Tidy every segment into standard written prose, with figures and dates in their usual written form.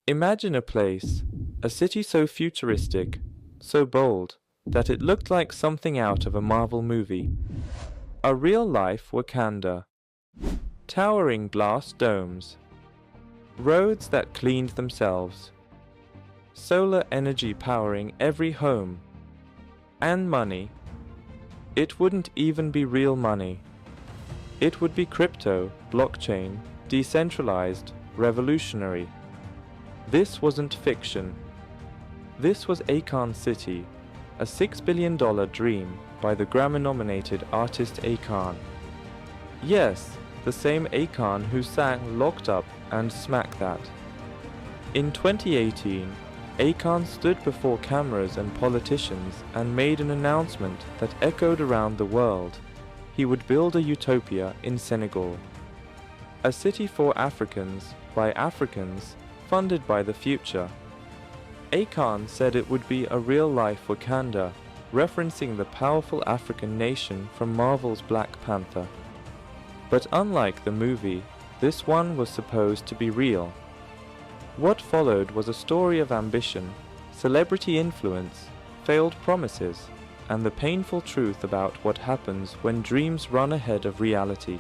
Imagine a place, a city so futuristic, so bold, that it looked like something out of a Marvel movie. A real-life Wakanda. Towering glass domes. Roads that cleaned themselves. Solar energy powering every home. And money. It wouldn't even be real money. It would be crypto, blockchain, decentralized, revolutionary. This wasn't fiction. This was Akon City, a $6 billion dream by the Grammy-nominated artist Akon. Yes, the same Akon who sang Locked Up and Smack That. In 2018, Akon stood before cameras and politicians and made an announcement that echoed around the world. He would build a utopia in Senegal. A city for Africans, by Africans, funded by the future. Akon said it would be a real-life Wakanda, referencing the powerful African nation from Marvel's Black Panther. But unlike the movie, this one was supposed to be real. What followed was a story of ambition, celebrity influence, failed promises, and the painful truth about what happens when dreams run ahead of reality.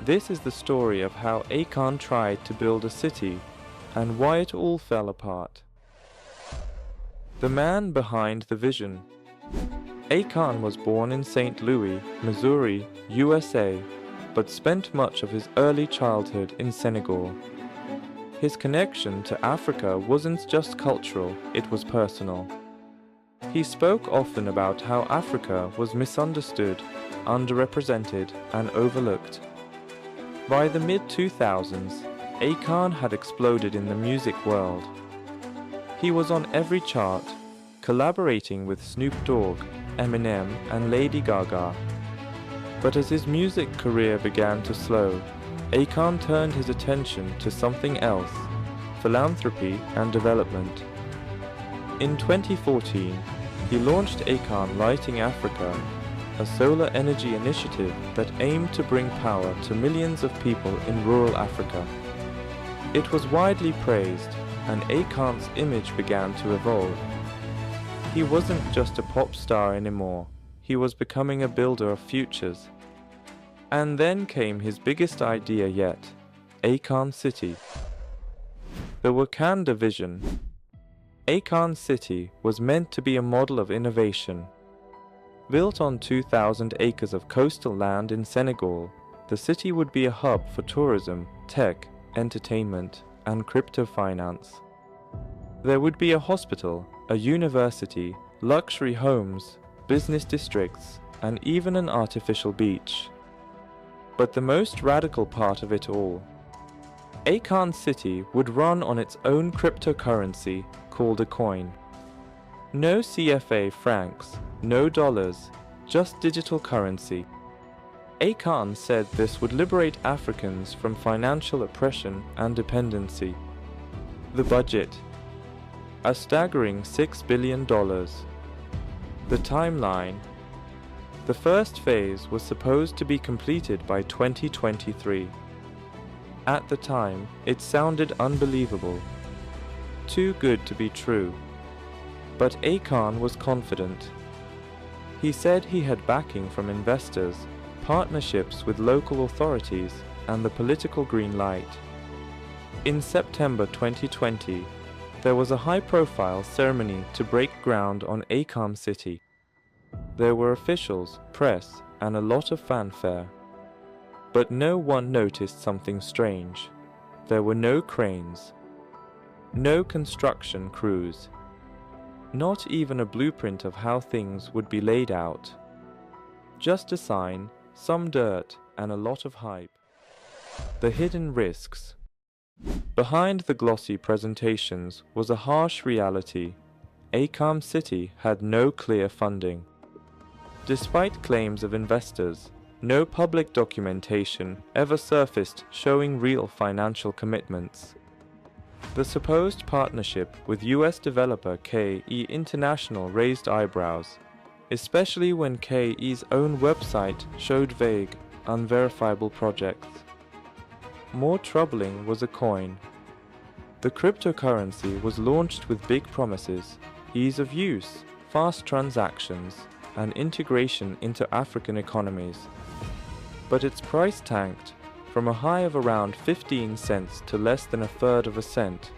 This is the story of how Akon tried to build a city and why it all fell apart. The man behind the vision. Akon was born in St. Louis, Missouri, USA, but spent much of his early childhood in Senegal. His connection to Africa wasn't just cultural, it was personal. He spoke often about how Africa was misunderstood, underrepresented, and overlooked. By the mid-2000s, Akon had exploded in the music world. He was on every chart, collaborating with Snoop Dogg, Eminem, and Lady Gaga. But as his music career began to slow, Akon turned his attention to something else, philanthropy and development. In 2014, he launched Akon Lighting Africa, a solar energy initiative that aimed to bring power to millions of people in rural Africa. It was widely praised, and Akon's image began to evolve. He wasn't just a pop star anymore, he was becoming a builder of futures. And then came his biggest idea yet, Akon City. The Wakanda Vision. Akon City was meant to be a model of innovation. Built on 2,000 acres of coastal land in Senegal, the city would be a hub for tourism, tech, entertainment, and crypto finance. There would be a hospital, a university, luxury homes, business districts, and even an artificial beach. But the most radical part of it all, Akon City would run on its own cryptocurrency called a coin. No CFA francs, no dollars, just digital currency. Akon said this would liberate Africans from financial oppression and dependency. The budget. A staggering $6 billion. The timeline. The first phase was supposed to be completed by 2023. At the time, it sounded unbelievable. Too good to be true. But Akon was confident. He said he had backing from investors, partnerships with local authorities, and the political green light. In September 2020, there was a high-profile ceremony to break ground on Akon City. There were officials, press, and a lot of fanfare. But no one noticed something strange. There were no cranes, no construction crews, not even a blueprint of how things would be laid out. Just a sign, some dirt, and a lot of hype. The hidden risks. Behind the glossy presentations was a harsh reality. Akon City had no clear funding. Despite claims of investors, no public documentation ever surfaced showing real financial commitments. The supposed partnership with US developer KE International raised eyebrows, especially when KE's own website showed vague, unverifiable projects. More troubling was a coin. The cryptocurrency was launched with big promises, ease of use, fast transactions, and integration into African economies. But its price tanked from a high of around 15 cents to less than a third of a cent.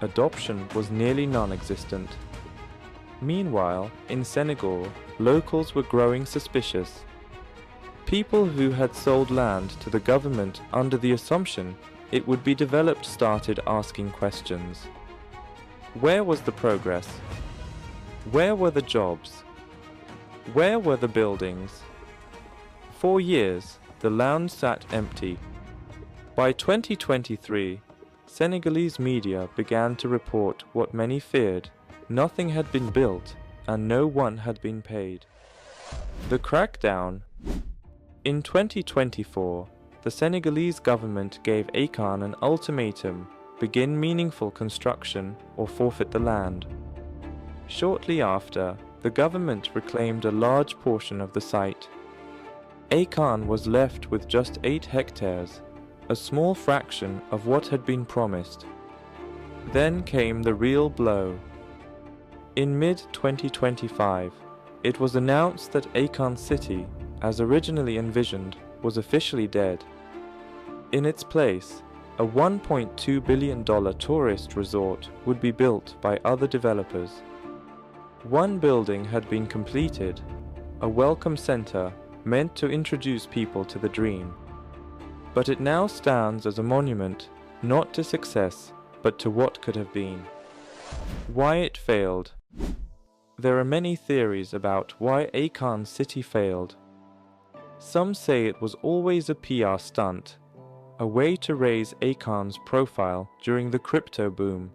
Adoption was nearly non-existent. Meanwhile, in Senegal, locals were growing suspicious. People who had sold land to the government under the assumption it would be developed started asking questions. Where was the progress? Where were the jobs? Where were the buildings? For years, the land sat empty. By 2023, Senegalese media began to report what many feared: nothing had been built and no one had been paid. The crackdown. In 2024, the Senegalese government gave Akon an ultimatum: begin meaningful construction or forfeit the land. Shortly after, the government reclaimed a large portion of the site. Akon was left with just 8 hectares, a small fraction of what had been promised. Then came the real blow. In mid-2025, it was announced that Akon City, as originally envisioned, was officially dead. In its place, a $1.2 billion tourist resort would be built by other developers. One building had been completed, a welcome center meant to introduce people to the dream. But it now stands as a monument, not to success, but to what could have been. Why it failed. There are many theories about why Akon City failed. Some say it was always a PR stunt, a way to raise Akon's profile during the crypto boom.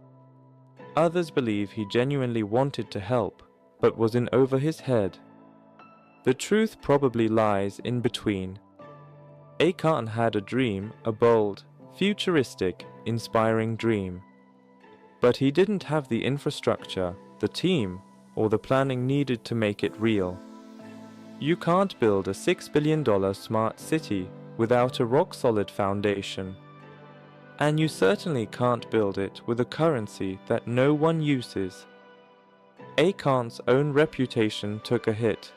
Others believe he genuinely wanted to help, but was in over his head. The truth probably lies in between. Akon had a dream, a bold, futuristic, inspiring dream. But he didn't have the infrastructure, the team, or the planning needed to make it real. You can't build a $6 billion smart city without a rock-solid foundation. And you certainly can't build it with a currency that no one uses. Akon's own reputation took a hit.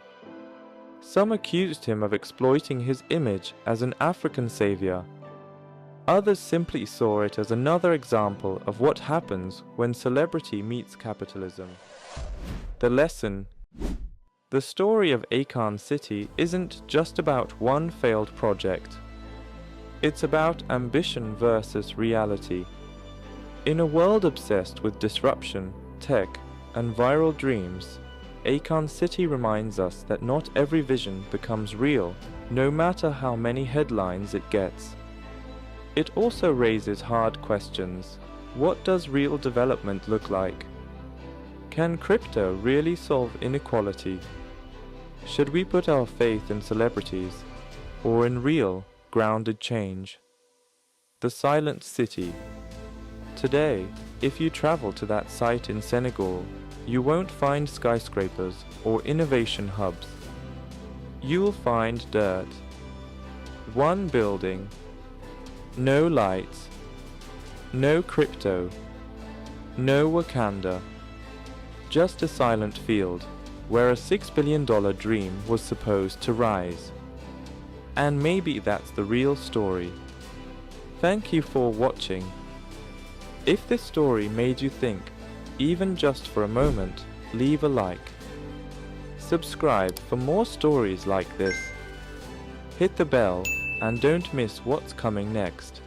Some accused him of exploiting his image as an African savior. Others simply saw it as another example of what happens when celebrity meets capitalism. The lesson. The story of Akon City isn't just about one failed project. It's about ambition versus reality. In a world obsessed with disruption, tech, and viral dreams, Akon City reminds us that not every vision becomes real, no matter how many headlines it gets. It also raises hard questions. What does real development look like? Can crypto really solve inequality? Should we put our faith in celebrities, or in real, grounded change? The Silent City. Today, if you travel to that site in Senegal, you won't find skyscrapers or innovation hubs. You'll find dirt. One building. No lights. No crypto. No Wakanda. Just a silent field where a $6 billion dream was supposed to rise. And maybe that's the real story. Thank you for watching. If this story made you think, even just for a moment, leave a like. Subscribe for more stories like this. Hit the bell and don't miss what's coming next.